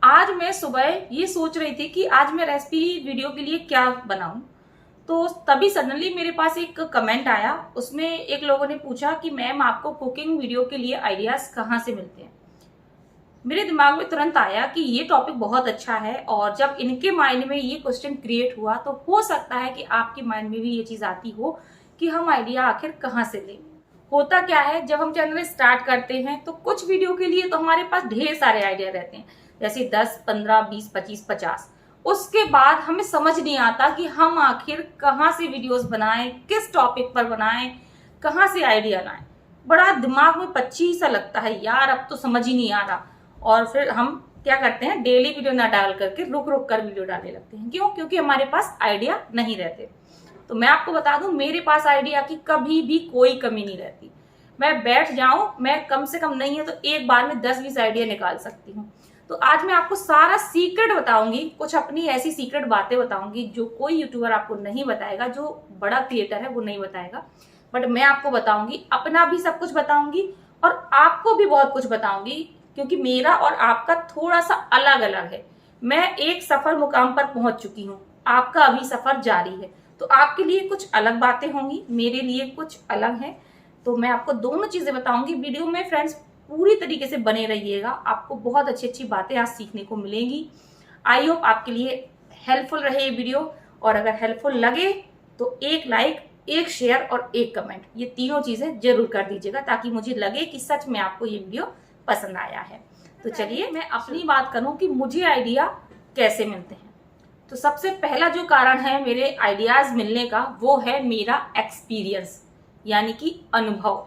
आज मैं सुबह ये सोच रही थी कि आज मैं रेसिपी वीडियो के लिए क्या बनाऊं। तो तभी सडनली मेरे पास एक कमेंट आया। उसमें एक लोगों ने पूछा कि मैम आपको कुकिंग वीडियो के लिए आइडियाज कहाँ से मिलते हैं। मेरे दिमाग में तुरंत आया कि ये टॉपिक बहुत अच्छा है, और जब इनके माइंड में ये क्वेश्चन क्रिएट हुआ तो हो सकता है कि आपके माइंड में भी ये चीज आती हो कि हम आइडिया आखिर कहाँ से लें। होता क्या है, जब हम चैनल स्टार्ट करते हैं तो कुछ वीडियो के लिए तो हमारे पास ढेर सारे आइडिया रहते हैं, जैसे 10, 15, 20, 25, 50। उसके बाद हमें समझ नहीं आता कि हम आखिर कहाँ से वीडियोस बनाएं, किस टॉपिक पर बनाएं, कहाँ से आइडिया लाएं। बड़ा दिमाग में पच्ची सा लगता है, यार अब तो समझ ही नहीं आ रहा। और फिर हम क्या करते हैं, डेली वीडियो ना डाल करके रुक रुक कर वीडियो डालने लगते हैं। क्यों? क्योंकि हमारे पास आइडिया नहीं रहते। तो मैं आपको बता दूं, मेरे पास आइडिया की कभी भी कोई कमी नहीं रहती। मैं बैठ जाऊं, मैं कम से कम नहीं है तो एक बार में 10-20 आइडिया निकाल सकती हूँ। तो आज मैं आपको सारा सीक्रेट बताऊंगी, कुछ अपनी ऐसी सीक्रेट बातें बताऊंगी जो कोई यूट्यूबर आपको नहीं बताएगा, जो बड़ा क्रिएटर है वो नहीं बताएगा। बट मैं आपको बताऊंगी, अपना भी सब कुछ बताऊंगी और आपको भी बहुत कुछ बताऊंगी, क्योंकि मेरा और आपका थोड़ा सा अलग अलग है। मैं एक सफल मुकाम पर पहुंच चुकी हूँ, आपका अभी सफर जारी है। तो आपके लिए कुछ अलग बातें होंगी, मेरे लिए कुछ अलग है। तो मैं आपको दोनों चीजें बताऊंगी। वीडियो में फ्रेंड्स पूरी तरीके से बने रहिएगा, आपको बहुत अच्छी अच्छी बातें आज सीखने को मिलेंगी। आई होप आपके लिए हेल्पफुल रहे ये वीडियो, और अगर हेल्पफुल लगे तो एक लाइक, एक शेयर और एक कमेंट, ये तीनों चीजें जरूर कर दीजिएगा, ताकि मुझे लगे कि सच में आपको ये वीडियो पसंद आया है। तो चलिए मैं अपनी बात करूं कि मुझे आइडिया कैसे मिलते हैं। तो सबसे पहला जो कारण है मेरे आइडियाज मिलने का, वो है मेरा एक्सपीरियंस, यानी कि अनुभव।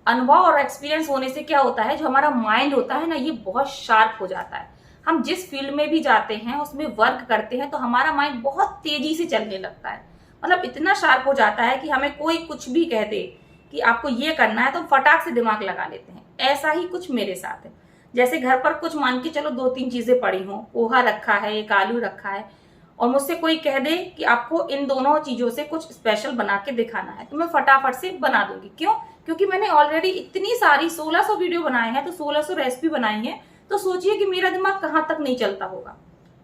अनुभव और एक्सपीरियंस होने से क्या होता है, जो हमारा माइंड होता है ना, ये बहुत शार्प हो जाता है। हम जिस फील्ड में भी जाते हैं, उसमें वर्क करते हैं, तो हमारा माइंड बहुत तेजी से चलने लगता है। मतलब इतना शार्प हो जाता है कि हमें कोई कुछ भी कह दे कि आपको ये करना है तो फटाक से दिमाग लगा लेते हैं। ऐसा ही कुछ मेरे साथ है। जैसे घर पर कुछ मान के चलो 2-3 चीजें पड़ी हों, पोहा रखा है, एक आलू रखा है, और मुझसे कोई कह दे कि आपको इन दोनों चीजों से कुछ स्पेशल बना के दिखाना है, तो मैं फटाफट से बना दूंगी। क्यों? क्योंकि मैंने ऑलरेडी इतनी सारी 1600 वीडियो बनाए हैं, तो 1600 रेसिपी बनाई है। तो सोचिए कि मेरा दिमाग कहाँ तक नहीं चलता होगा।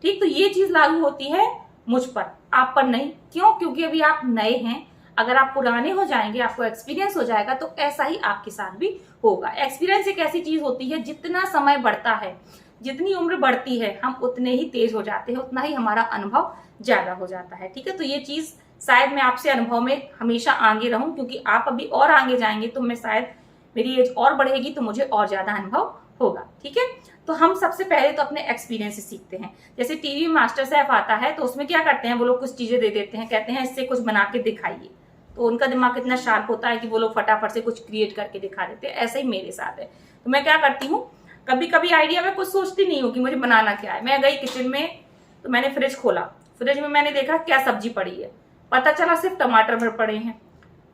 ठीक, तो ये चीज लागू होती है मुझ पर, आप पर नहीं। क्यों? क्योंकि अभी आप नए हैं। अगर आप पुराने हो जाएंगे, आपको एक्सपीरियंस हो जाएगा, तो ऐसा ही आपके साथ भी होगा। एक्सपीरियंस एक ऐसी चीज होती है, जितना समय बढ़ता है, जितनी उम्र बढ़ती है, हम उतने ही तेज हो जाते हैं, उतना ही हमारा अनुभव ज्यादा हो जाता है। ठीक है, तो ये चीज शायद मैं आपसे अनुभव में हमेशा आगे रहूं, क्योंकि आप अभी और आगे जाएंगे तो मैं शायद, मेरी एज और बढ़ेगी तो मुझे और ज्यादा अनुभव होगा। ठीक है, तो हम सबसे पहले तो अपने एक्सपीरियंस से सीखते हैं। जैसे टीवी में मास्टर शेफ आता है, तो उसमें क्या करते हैं, वो लोग कुछ चीजें दे देते हैं, कहते हैं इससे कुछ बना के दिखाइए। तो उनका दिमाग इतना शार्प होता है कि वो लोग फटाफट से कुछ क्रिएट करके दिखा देते हैं। ऐसा ही मेरे साथ है। तो मैं क्या करती हूँ, कभी कभी आइडिया में कुछ सोचती नहीं हूँ कि मुझे बनाना क्या है। मैं गई किचन में, तो मैंने फ्रिज खोला, फ्रिज में मैंने देखा क्या सब्जी पड़ी है, पता चला सिर्फ टमाटर भर पड़े हैं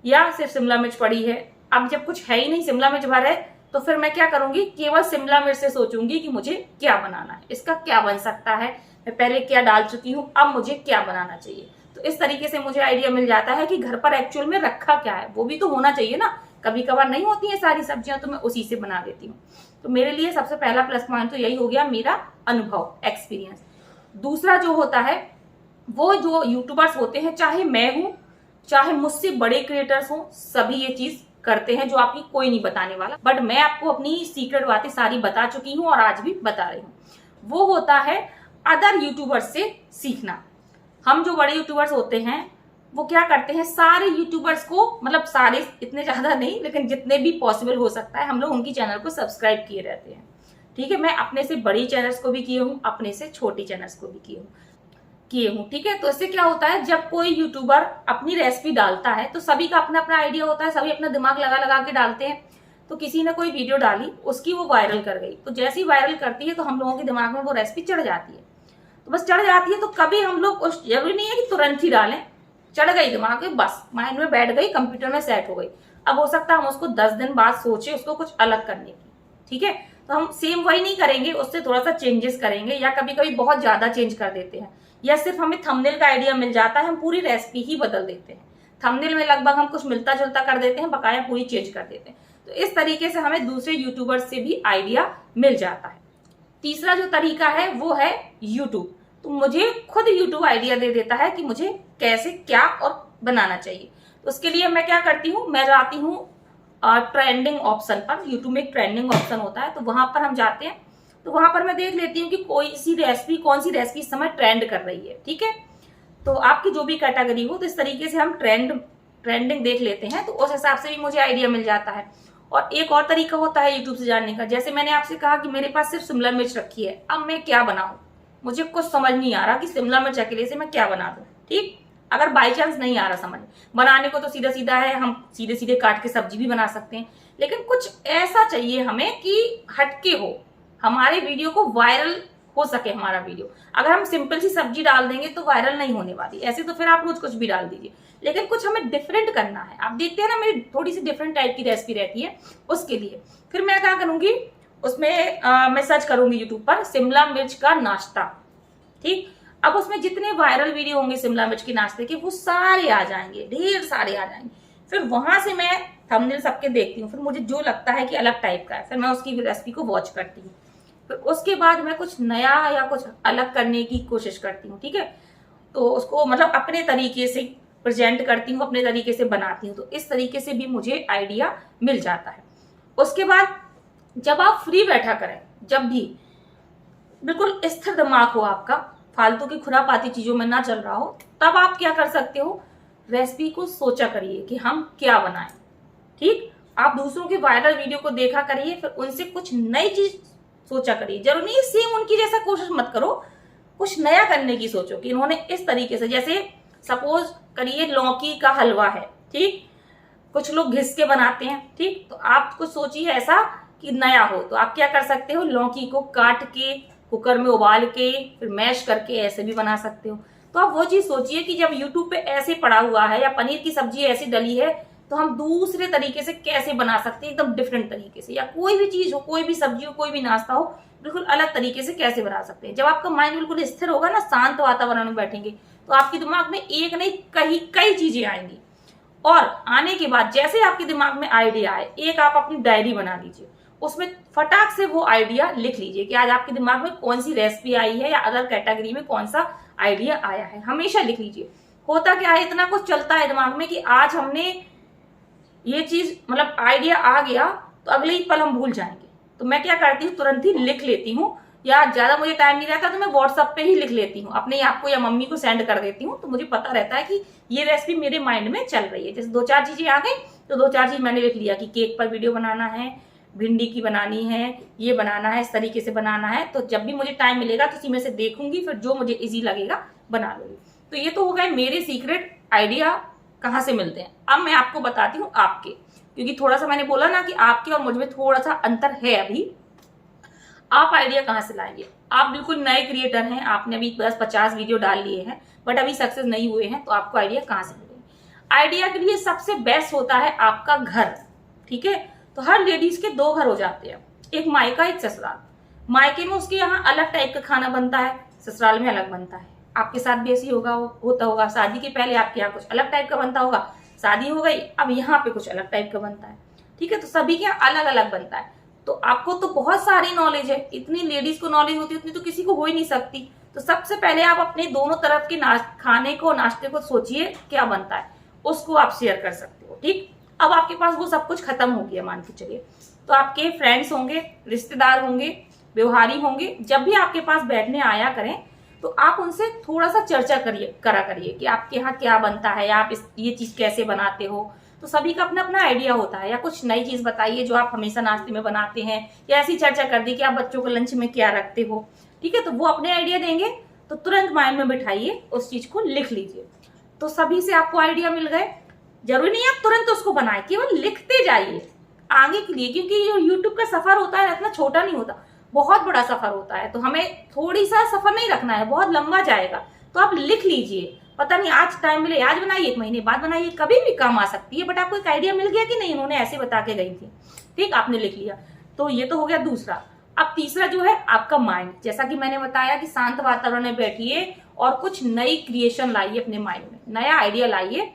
या सिर्फ शिमला मिर्च पड़ी है। अब जब कुछ है ही नहीं, शिमला मिर्च भर है, तो फिर मैं क्या करूंगी, केवल शिमला मिर्च से सोचूंगी कि मुझे क्या बनाना है, इसका क्या बन सकता है, मैं पहले क्या डाल चुकी हूँ, अब मुझे क्या बनाना चाहिए। तो इस तरीके से मुझे आइडिया मिल जाता है कि घर पर एक्चुअल में रखा क्या है, वो भी तो होना चाहिए ना। कभी कभार नहीं होती है सारी सब्जियां, तो मैं उसी से बना देती हूँ। तो मेरे लिए सबसे पहला प्लस पॉइंट तो यही हो गया, मेरा अनुभव, एक्सपीरियंस। दूसरा जो होता है, वो जो यूट्यूबर्स होते हैं, चाहे मैं हूं, चाहे मुझसे बड़े क्रिएटर्स हों, सभी ये चीज करते हैं जो आपकी कोई नहीं बताने वाला। बट मैं आपको अपनी सीक्रेट बातें सारी बता चुकी हूँ और आज भी बता रही हूँ। वो होता है अदर यूट्यूबर्स से सीखना। हम जो बड़े यूट्यूबर्स होते हैं, वो क्या करते हैं, सारे यूट्यूबर्स को, मतलब सारे इतने ज्यादा नहीं, लेकिन जितने भी पॉसिबल हो सकता है, हम लोग उनकी चैनल को सब्सक्राइब किए रहते हैं। ठीक है, मैं अपने से बड़ी चैनल्स को भी किए हूँ, अपने से छोटी चैनल्स को भी किए हूँ। ठीक है, तो इससे क्या होता है, जब कोई यूट्यूबर अपनी रेसिपी डालता है, तो सभी का अपना अपना आइडिया होता है, सभी अपना दिमाग लगा लगा के डालते हैं। तो किसी ने कोई वीडियो डाली, उसकी वो वायरल कर गई, तो जैसे ही वायरल करती है, तो हम लोगों के दिमाग में वो रेसिपी चढ़ जाती है। तो बस चढ़ जाती है, तो कभी हम लोग, उस जरूरी नहीं है कि तुरंत ही डालें, चढ़ गई दिमाग में, बस माइंड में बैठ गई, कंप्यूटर में सेट हो गई। अब हो सकता है हम उसको 10 दिन बाद सोचे उसको कुछ अलग करने की। ठीक है, तो हम सेम वही नहीं करेंगे, उससे थोड़ा सा चेंजेस करेंगे, या कभी कभी बहुत ज्यादा चेंज कर देते हैं, या सिर्फ हमें थंबनेल का आइडिया मिल जाता है, हम पूरी रेसिपी ही बदल देते हैं। थंबनेल में लगभग हम कुछ मिलता जुलता कर देते हैं, बकाया पूरी चेंज कर देते हैं। तो इस तरीके से हमें दूसरे यूट्यूबर से भी आइडिया मिल जाता है। तीसरा जो तरीका है वो है यूट्यूब। तो मुझे खुद यूट्यूब आइडिया दे देता है कि मुझे कैसे क्या और बनाना चाहिए। तो उसके लिए मैं क्या करती हूँ, मैं जाती हूँ ट्रेंडिंग ऑप्शन पर। यूट्यूब में एक ट्रेंडिंग ऑप्शन होता है, तो वहां पर हम जाते हैं। तो वहां पर मैं देख लेती हूँ कि कौन सी रेसिपी इस समय ट्रेंड कर रही है। ठीक है, तो आपकी जो भी कैटेगरी हो, तो इस तरीके से हम ट्रेंडिंग देख लेते हैं, तो उस हिसाब से भी मुझे आइडिया मिल जाता है। और एक और तरीका होता है यूट्यूब से जानने का, जैसे मैंने आपसे कहा कि मेरे पास सिर्फ शिमला मिर्च रखी है, अब मैं क्या बनाऊं, मुझे कुछ समझ नहीं आ रहा कि शिमला मिर्च अकेले से मैं क्या बना दूं। ठीक, अगर बाई चांस नहीं आ रहा समझ बनाने को, तो सीधा सीधा है, हम सीधे सीधे काट के सब्जी भी बना सकते हैं। लेकिन कुछ ऐसा चाहिए हमें कि हटके हो, हमारे वीडियो को वायरल हो सके। हमारा वीडियो अगर हम सिंपल सी सब्जी डाल देंगे तो वायरल नहीं होने वाली, ऐसे तो फिर आप रोज कुछ भी डाल दीजिए। लेकिन कुछ हमें डिफरेंट करना है। आप देखते हैं ना, मेरी थोड़ी सी डिफरेंट टाइप की रेसिपी रहती है। उसके लिए फिर मैं क्या करूंगी, उसमें मैं सर्च करूंगी यूट्यूब पर शिमला मिर्च का नाश्ता। ठीक, अब उसमें जितने वायरल वीडियो होंगे शिमला मिर्च के नाश्ते के, वो सारे आ जाएंगे, ढेर सारे आ जाएंगे। फिर वहां से मैं थंबनेल सबके देखती हूँ, फिर मुझे जो लगता है कि अलग टाइप का है, फिर मैं उसकी रेसिपी को वॉच करती हूँ। फिर उसके बाद मैं कुछ नया या कुछ अलग करने की कोशिश करती हूँ। ठीक है, तो उसको मतलब अपने तरीके से प्रेजेंट करती हूँ, अपने तरीके से बनाती हूँ। तो इस तरीके से भी मुझे आइडिया मिल जाता है। उसके बाद जब आप फ्री बैठा करें, जब भी बिल्कुल स्थिर दिमाग हो आपका, फालतू की खुरापाती चीजों में ना चल रहा हो, तब आप क्या कर सकते हो, रेसिपी को सोचा करिए कि हम क्या बनाएं। ठीक, आप दूसरों के वायरल वीडियो को देखा करिए, फिर उनसे कुछ नई चीज सोचा करिए। जरूरी नहीं सेम उनकी जैसा कोशिश मत करो, कुछ नया करने की सोचो कि इन्होंने इस तरीके से, जैसे सपोज करिए लौकी का हलवा है। ठीक, कुछ लोग घिस के बनाते हैं। ठीक, तो आप कुछ सोचिए ऐसा कि नया हो। तो आप क्या कर सकते हो, लौकी को काट के कुकर में उबाल के फिर मैश करके ऐसे भी बना सकते हो। तो आप वो चीज सोचिए कि जब यूट्यूब पे ऐसे पड़ा हुआ है, या पनीर की सब्जी ऐसी डली है, तो हम दूसरे तरीके से कैसे बना सकते हैं, एकदम डिफरेंट तरीके से। या कोई भी चीज हो, कोई भी सब्जी हो, कोई भी नाश्ता हो, बिल्कुल अलग तरीके से कैसे बना सकते हैं। जब आपका माइंड बिल्कुल स्थिर होगा ना, शांत वातावरण में बैठेंगे, तो आपके दिमाग में एक नहीं कई चीजें आएंगी। और आने के बाद जैसे आपके दिमाग में आइडिया आए, एक आप अपनी डायरी बना लीजिए, उसमें फटाक से वो आइडिया लिख लीजिए कि आज आपके दिमाग में कौन सी रेसिपी आई है, या अदर कैटेगरी में कौन सा आइडिया आया है, हमेशा लिख लीजिए। होता क्या है, इतना कुछ चलता है दिमाग में कि आज हमने ये चीज, मतलब आइडिया आ गया तो अगले ही पल हम भूल जाएंगे। तो मैं क्या करती हूँ, तुरंत ही लिख लेती हूँ, या ज्यादा मुझे टाइम नहीं रहता तो मैं व्हाट्सएप पे ही लिख लेती हूँ, अपने आप को या मम्मी को सेंड कर देती हूँ। तो मुझे पता रहता है कि ये रेसिपी मेरे माइंड में चल रही है। जैसे 2-4 चीजें आ गई, तो 2-4 चीज मैंने लिख लिया कि केक पर वीडियो बनाना है, भिंडी की बनानी है, ये बनाना है, इस तरीके से बनाना है। तो जब भी मुझे टाइम मिलेगा तो उसी में से देखूंगी, फिर जो मुझे इजी लगेगा बना लूंगी। तो ये तो हो गए मेरे सीक्रेट आइडिया कहाँ से मिलते हैं। अब मैं आपको बताती हूँ आपके, क्योंकि थोड़ा सा मैंने बोला ना कि आपके और मुझ में थोड़ा सा अंतर है अभी। आप आइडिया कहाँ से लाएंगे, आप बिल्कुल नए क्रिएटर हैं, आपने अभी 10-50 वीडियो डाल लिए हैं, बट अभी सक्सेस नहीं हुए हैं, तो आपको आइडिया कहाँ से मिलेंगे। आइडिया के लिए सबसे बेस्ट होता है आपका घर। ठीक है, तो हर लेडीज के 2 घर हो जाते हैं, एक मायका एक ससुराल। मायके में उसके यहाँ अलग टाइप का खाना बनता है, ससुराल में अलग बनता है। आपके साथ भी ऐसी होता होगा, शादी के पहले आपके यहाँ कुछ अलग टाइप का बनता होगा, शादी हो गई अब यहाँ पे कुछ अलग टाइप का बनता है। ठीक है, तो सभी के यहाँ अलग अलग बनता है। तो आपको तो बहुत सारी नॉलेज है, इतनी लेडीज को नॉलेज होती है उतनी तो किसी को हो ही नहीं सकती। तो सबसे पहले आप अपने दोनों तरफ के खाने को, नाश्ते को सोचिए क्या बनता है, उसको आप शेयर कर सकते हो। ठीक, अब आपके पास वो सब कुछ खत्म हो गया मान के चलिए, तो आपके फ्रेंड्स होंगे, रिश्तेदार होंगे, व्यवहारी होंगे, जब भी आपके पास बैठने आया करें तो आप उनसे थोड़ा सा चर्चा करा करिए कि आपके यहाँ क्या बनता है, आप ये चीज कैसे बनाते हो। तो सभी का अपना अपना आइडिया होता है, या कुछ नई चीज बताइए जो आप हमेशा नाश्ते में बनाते हैं, या ऐसी चर्चा कर दी कि आप बच्चों को लंच में क्या रखते हो। ठीक है, तो वो अपने आइडिया देंगे, तो तुरंत माइंड में बिठाइए, उस चीज को लिख लीजिए। तो सभी से आपको आइडिया मिल गए। जरूरी नहीं आप तुरंत उसको बनाए, केवल लिखते जाइए आगे के लिए, क्योंकि जो यूट्यूब का सफर होता है इतना छोटा नहीं होता, बहुत बड़ा सफर होता है। तो हमें थोड़ी सा सफर नहीं रखना है, बहुत लंबा जाएगा। तो आप लिख लीजिए, पता नहीं आज टाइम मिले आज बनाइए, 1 महीने बाद बनाइए, कभी भी काम आ सकती है। बट आपको एक आइडिया मिल गया कि नहीं, उन्होंने ऐसे बता के गई थी, ठीक, आपने लिख लिया। तो ये तो हो गया दूसरा। अब तीसरा जो है आपका माइंड, जैसा कि मैंने बताया कि शांत वातावरण में बैठिए और कुछ नई क्रिएशन लाइए अपने माइंड में, नया आइडिया लाइए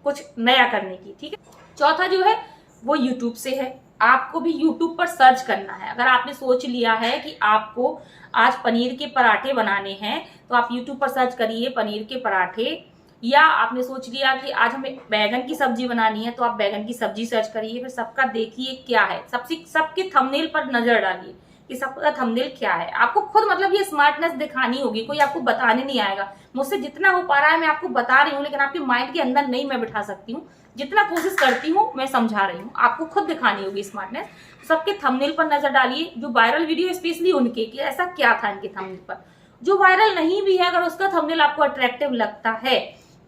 कुछ नया करने की। ठीक है, चौथा जो है वो यूट्यूब से है। आपको भी YouTube पर सर्च करना है। अगर आपने सोच लिया है कि आपको आज पनीर के पराठे बनाने हैं तो आप YouTube पर सर्च करिए पनीर के पराठे, या आपने सोच लिया कि आज हमें बैगन की सब्जी बनानी है तो आप बैगन की सब्जी सर्च करिए, फिर सबका देखिए क्या है, सबके थंबनेल पर नजर डालिए कि सबका थंबनेल क्या है। आपको खुद मतलब ये स्मार्टनेस दिखानी होगी, कोई आपको बताने नहीं आएगा। मुझसे जितना हो पा रहा है मैं आपको बता रही हूँ, लेकिन आपके माइंड के अंदर नहीं मैं बिठा सकती हूँ। जितना कोशिश करती हूँ मैं समझा रही हूँ, आपको खुद दिखानी होगी स्मार्टनेस। सबके थंबनेल पर नजर डालिए, जो वायरल वीडियो स्पेशली उनके कि ऐसा क्या था इनके थंबनेल पर। जो वायरल नहीं भी है, अगर उसका थंबनेल आपको अट्रैक्टिव लगता है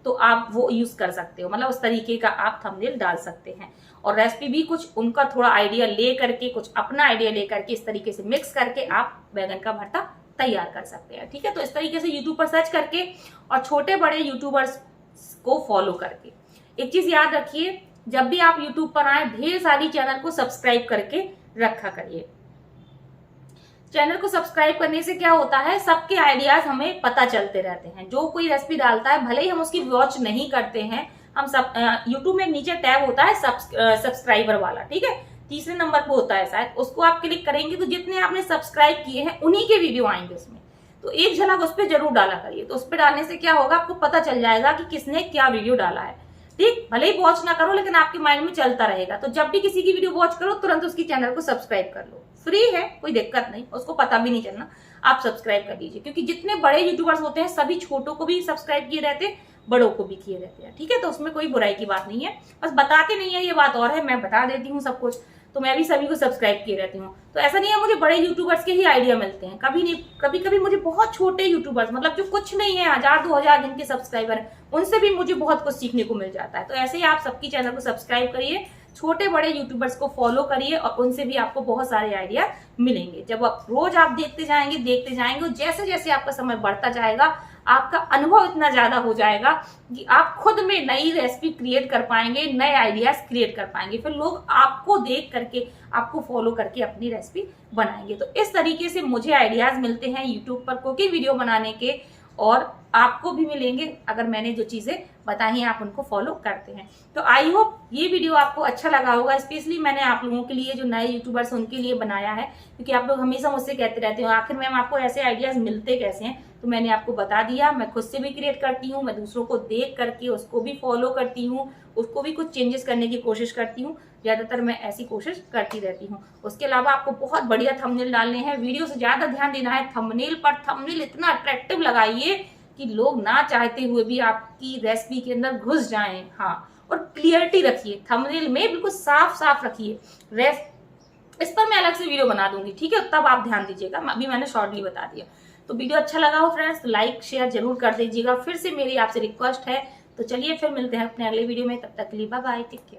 तो आप वो यूज कर सकते हो, मतलब उस तरीके का आप थंबनेल डाल सकते हैं। और रेसिपी भी कुछ उनका थोड़ा आइडिया ले करके, कुछ अपना आइडिया ले करके, इस तरीके से मिक्स करके आप बैगन का भरता तैयार कर सकते हैं। ठीक है, तो इस तरीके से यूट्यूब पर सर्च करके और छोटे बड़े यूट्यूबर्स को फॉलो करके। एक चीज याद रखिए, जब भी आप यूट्यूब पर आए ढेर सारी चैनल को सब्सक्राइब करके रखा करिए। चैनल को सब्सक्राइब करने से क्या होता है, सबके आइडियाज हमें पता चलते रहते हैं। जो कोई रेसिपी डालता है, भले ही हम उसकी वॉच नहीं करते हैं, हम सब यूट्यूब में नीचे टैब होता है सब्सक्राइबर वाला, ठीक है, तीसरे नंबर पे होता है शायद, उसको आप क्लिक करेंगे तो जितने आपने सब्सक्राइब किए हैं उन्हीं के वीडियो आएंगे उसमें। तो एक झलक उस पर जरूर डाला करिए। तो उस पर डालने से क्या होगा, आपको पता चल जाएगा कि किसने क्या वीडियो डाला है। ठीक, भले ही वॉच ना करो लेकिन आपके माइंड में चलता रहेगा। तो जब भी किसी की वीडियो वॉच करो तुरंत उसकी चैनल को सब्सक्राइब कर लो, फ्री है, कोई दिक्कत नहीं, उसको पता भी नहीं चलना, आप सब्सक्राइब कर लीजिए। क्योंकि जितने बड़े यूट्यूबर्स होते हैं सभी छोटों को भी सब्सक्राइब किए रहते, बड़ों को भी किए रहते हैं। ठीक है, तो उसमें कोई बुराई की बात नहीं है, बस बताते नहीं है ये बात और है, मैं बता देती हूँ सब कुछ। तो मैं भी सभी को सब्सक्राइब किए रहती हूँ। तो ऐसा नहीं है मुझे बड़े यूट्यूबर्स के ही आइडिया मिलते हैं, कभी नहीं, कभी कभी मुझे बहुत छोटे यूट्यूबर्स, मतलब जो कुछ नहीं है, 1000-2000 जिनके सब्सक्राइबर है, उनसे भी मुझे बहुत कुछ सीखने को मिल जाता है। तो ऐसे ही आप सबकी चैनल को सब्सक्राइब करिए, छोटे बड़े यूट्यूबर्स को फॉलो करिए और उनसे भी आपको बहुत सारे आइडिया मिलेंगे। जब आप रोज आप देखते जाएंगे और जैसे जैसे आपका समय बढ़ता जाएगा, आपका अनुभव इतना ज्यादा हो जाएगा कि आप खुद में नई रेसिपी क्रिएट कर पाएंगे, नए आइडियाज क्रिएट कर पाएंगे। फिर लोग आपको देख करके, आपको फॉलो करके अपनी रेसिपी बनाएंगे। तो इस तरीके से मुझे आइडियाज मिलते हैं यूट्यूब पर कुकिंग वीडियो बनाने के, और आपको भी मिलेंगे अगर मैंने जो चीजें बताई हैं आप उनको फॉलो करते हैं। तो आई होप ये वीडियो आपको अच्छा लगा होगा। स्पेशली मैंने आप लोगों के लिए, जो नए यूट्यूबर्स उनके लिए बनाया है, क्योंकि आप लोग हमेशा मुझसे कहते रहते हो आखिर मैम आपको ऐसे आइडियाज मिलते कैसे हैं। तो मैंने आपको बता दिया, मैं खुद से भी क्रिएट करती हूँ, मैं दूसरों को देख करके उसको भी फॉलो करती हूँ, उसको भी कुछ चेंजेस करने की कोशिश करती हूँ। ज्यादातर मैं ऐसी कोशिश करती रहती हूँ। उसके अलावा आपको बहुत बढ़िया थंबनेल डालने हैं, वीडियो से ज्यादा ध्यान देना है थंबनेल पर। थंबनेल इतना अट्रैक्टिव लगाइए कि लोग ना चाहते हुए भी आपकी रेसिपी के अंदर घुस जाएं। हाँ, और क्लियरिटी रखिए थंबनेल में, बिल्कुल साफ साफ रखिए। इस पर मैं अलग से वीडियो बना दूंगी, ठीक है, तब आप ध्यान दीजिएगा, अभी मैंने शॉर्टली बता दिया। तो वीडियो अच्छा लगा हो फ्रेंड्स तो लाइक शेयर जरूर कर दीजिएगा। फिर से मेरी आपसे रिक्वेस्ट है। तो चलिए फिर मिलते हैं अपने अगले वीडियो में, तब तक के लिए बाय बाय, टेक केयर।